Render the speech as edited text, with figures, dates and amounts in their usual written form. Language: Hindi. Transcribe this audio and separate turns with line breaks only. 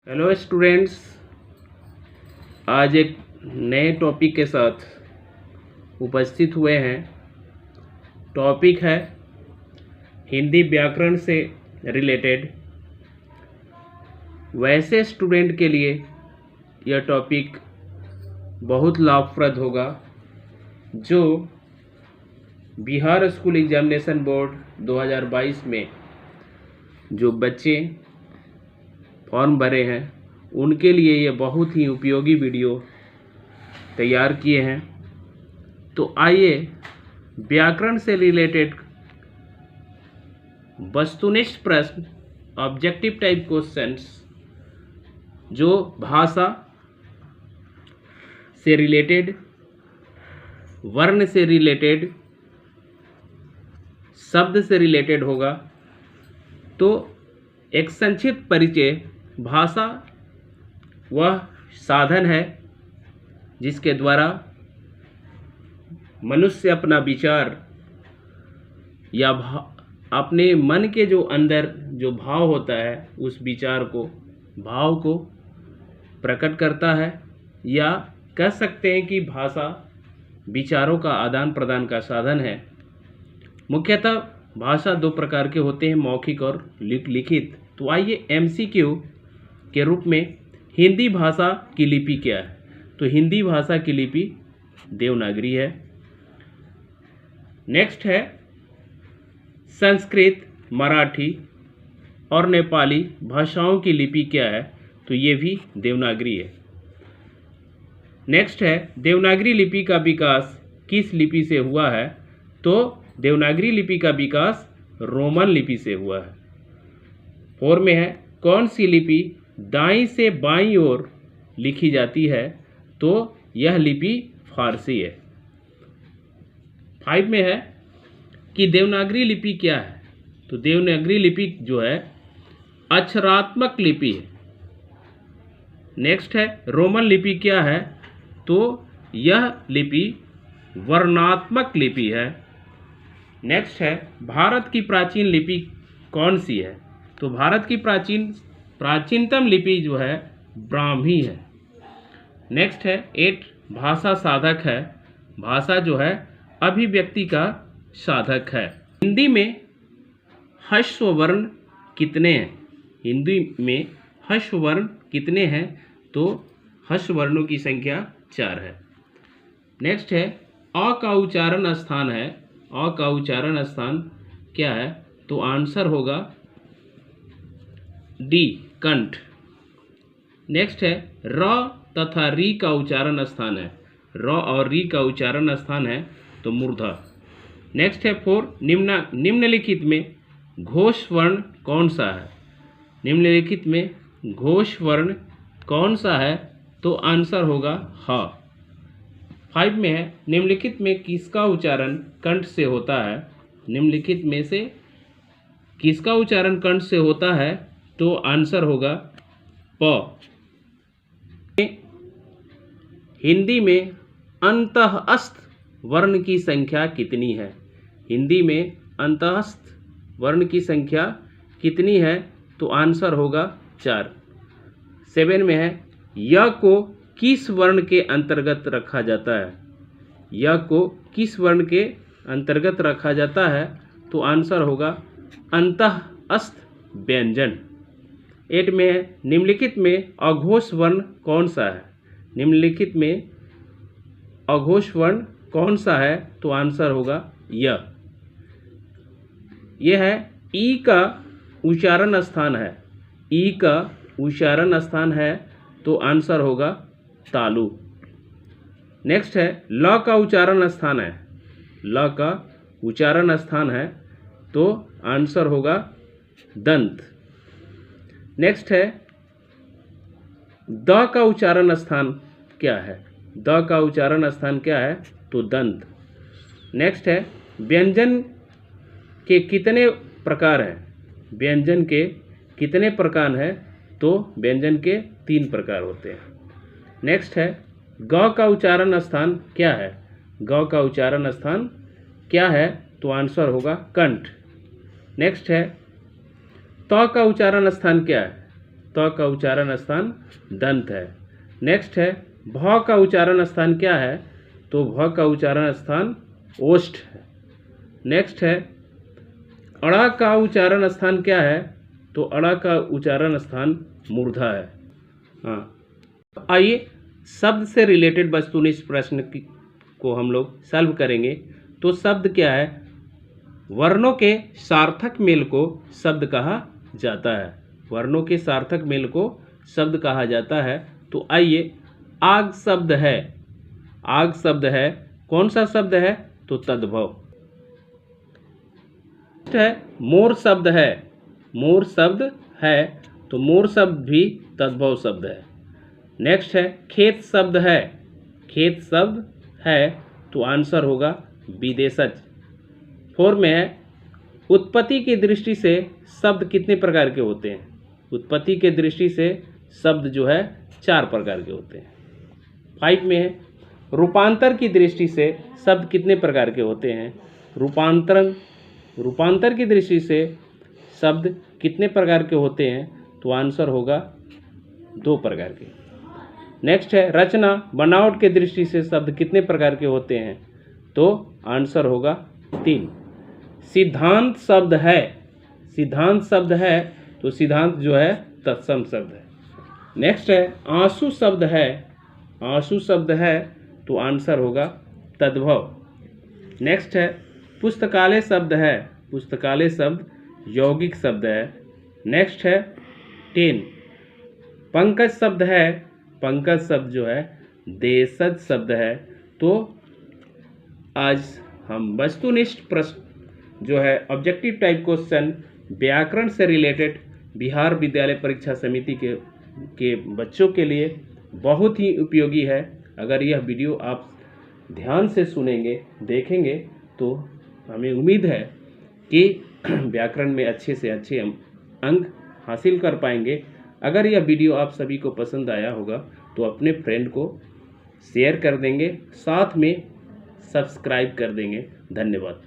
हेलो स्टूडेंट्स, आज एक नए टॉपिक के साथ उपस्थित हुए हैं। टॉपिक है हिंदी व्याकरण से रिलेटेड। वैसे स्टूडेंट के लिए यह टॉपिक बहुत लाभप्रद होगा जो बिहार स्कूल एग्जामिनेशन बोर्ड 2022 में जो बच्चे फॉर्म भरे हैं उनके लिए ये बहुत ही उपयोगी वीडियो तैयार किए हैं। तो आइए व्याकरण से रिलेटेड वस्तुनिष्ठ प्रश्न, ऑब्जेक्टिव टाइप क्वेश्चंस जो भाषा से रिलेटेड, वर्ण से रिलेटेड, शब्द से रिलेटेड होगा। तो एक संक्षिप्त परिचय। भाषा वह साधन है जिसके द्वारा मनुष्य अपना विचार या अपने मन के जो अंदर जो भाव होता है उस विचार को, भाव को प्रकट करता है, या कह सकते हैं कि भाषा विचारों का आदान प्रदान का साधन है। मुख्यतः भाषा दो प्रकार के होते हैं, मौखिक और लिखित। तो आइए एमसीक्यू के रूप में हिंदी भाषा की लिपि क्या है। तो हिंदी भाषा की लिपि देवनागरी है। नेक्स्ट है संस्कृत, मराठी और नेपाली भाषाओं की लिपि क्या है। तो ये भी देवनागरी है। नेक्स्ट है देवनागरी लिपि का विकास किस लिपि से हुआ है। तो देवनागरी लिपि का विकास रोमन लिपि से हुआ है। 4 में है कौन सी लिपि दाईं से बाईं ओर लिखी जाती है। तो यह लिपि फारसी है। 5 में है कि देवनागरी लिपि क्या है। तो देवनागरी लिपि जो है अक्षरात्मक लिपि है। नेक्स्ट है रोमन लिपि क्या है। तो यह लिपि वर्णात्मक लिपि है। नेक्स्ट है भारत की प्राचीन लिपि कौन सी है। तो भारत की प्राचीनतम लिपि जो है ब्राह्मी है। नेक्स्ट है 8 भाषा साधक है। भाषा जो है अभिव्यक्ति का साधक है। हिंदी में ह्रस्व वर्ण कितने हैं। हिंदी में ह्रस्व वर्ण कितने हैं। तो ह्रस्व वर्णों की संख्या 4 है। नेक्स्ट है अ का उच्चारण स्थान है। अ का उच्चारण स्थान क्या है। तो आंसर होगा डी, कंठ। नेक्स्ट है र तथा री का उच्चारण स्थान है। र और री का उच्चारण स्थान है तो मूर्धा। नेक्स्ट है 4 निम्नलिखित में घोष वर्ण कौन सा है। निम्नलिखित में घोष वर्ण कौन सा है। तो आंसर होगा ह। 5 में है निम्नलिखित में किसका उच्चारण कंठ से होता है। निम्नलिखित में से किसका उच्चारण कंठ से होता है। तो आंसर होगा प। हिंदी में अंतःस्थ वर्ण की संख्या कितनी है। हिंदी में अंतःस्थ वर्ण की संख्या कितनी है। तो आंसर होगा 4। 7 में है य को किस वर्ण के अंतर्गत रखा जाता है। य को किस वर्ण के अंतर्गत रखा जाता है। तो आंसर होगा अंतःस्थ व्यंजन। 8 में है निम्नलिखित में अघोष वर्ण कौन सा है। निम्नलिखित में अघोष वर्ण कौन सा है। तो आंसर होगा य। यह है ई का उच्चारण स्थान है। ई का उच्चारण स्थान है तो आंसर होगा तालु। नेक्स्ट है ल का उच्चारण स्थान है। ल का उच्चारण स्थान है तो आंसर होगा दंत। नेक्स्ट है द का उच्चारण स्थान क्या है। द का उच्चारण स्थान क्या है। तो दंत। नेक्स्ट है व्यंजन के कितने प्रकार हैं। व्यंजन के कितने प्रकार हैं। तो व्यंजन के 3 प्रकार होते हैं। नेक्स्ट है ग का उच्चारण स्थान क्या है। ग का उच्चारण स्थान क्या है। तो आंसर होगा कंठ। नेक्स्ट है त का उच्चारण स्थान क्या है। त का उच्चारण स्थान दंत है। नेक्स्ट है भ का उच्चारण स्थान क्या है, तो भ का उच्चारण स्थान ओष्ठ है। नेक्स्ट है अड़ा का उच्चारण स्थान क्या है, तो अड़ा का उच्चारण स्थान मूर्धा है। हाँ, आइए शब्द से रिलेटेड वस्तुनिष्ठ प्रश्न को हम लोग सॉल्व करेंगे। तो शब्द क्या है, वर्णों के सार्थक मेल को शब्द कहा जाता है। वर्णों के सार्थक मेल को शब्द कहा जाता है। तो आइए आग शब्द है, आग शब्द है, कौन सा शब्द है, तो तद्भव है। मोर शब्द है, मोर शब्द है, तो मोर शब्द भी तद्भव शब्द है। नेक्स्ट है खेत शब्द है, खेत शब्द है, तो आंसर होगा विदेशज। 4 में है उत्पत्ति की दृष्टि से शब्द कितने प्रकार के होते हैं। उत्पत्ति के दृष्टि से शब्द जो है 4 प्रकार के होते हैं। 5 में है रूपांतर की दृष्टि से शब्द कितने प्रकार के होते हैं। रूपांतर की दृष्टि से शब्द कितने प्रकार के होते हैं, तो आंसर होगा 2 प्रकार के। नेक्स्ट है रचना बनावट के दृष्टि से शब्द कितने प्रकार के होते हैं, तो आंसर होगा 3। सिद्धांत शब्द है, सिद्धांत शब्द है, तो सिद्धांत जो है तत्सम शब्द है। नेक्स्ट है आंसू शब्द है, आंसू शब्द है, तो आंसर होगा तद्भव। नेक्स्ट है पुस्तकालय शब्द है, पुस्तकालय शब्द यौगिक शब्द है। नेक्स्ट है 10 पंकज शब्द है, पंकज शब्द जो है देशज शब्द है। तो आज हम वस्तुनिष्ठ प्रश्न जो है ऑब्जेक्टिव टाइप क्वेश्चन व्याकरण से रिलेटेड बिहार विद्यालय परीक्षा समिति के बच्चों के लिए बहुत ही उपयोगी है। अगर यह वीडियो आप ध्यान से सुनेंगे, देखेंगे, तो हमें उम्मीद है कि व्याकरण में अच्छे से अच्छे अंक हासिल कर पाएंगे। अगर यह वीडियो आप सभी को पसंद आया होगा तो अपने फ्रेंड को शेयर कर देंगे, साथ में सब्सक्राइब कर देंगे। धन्यवाद।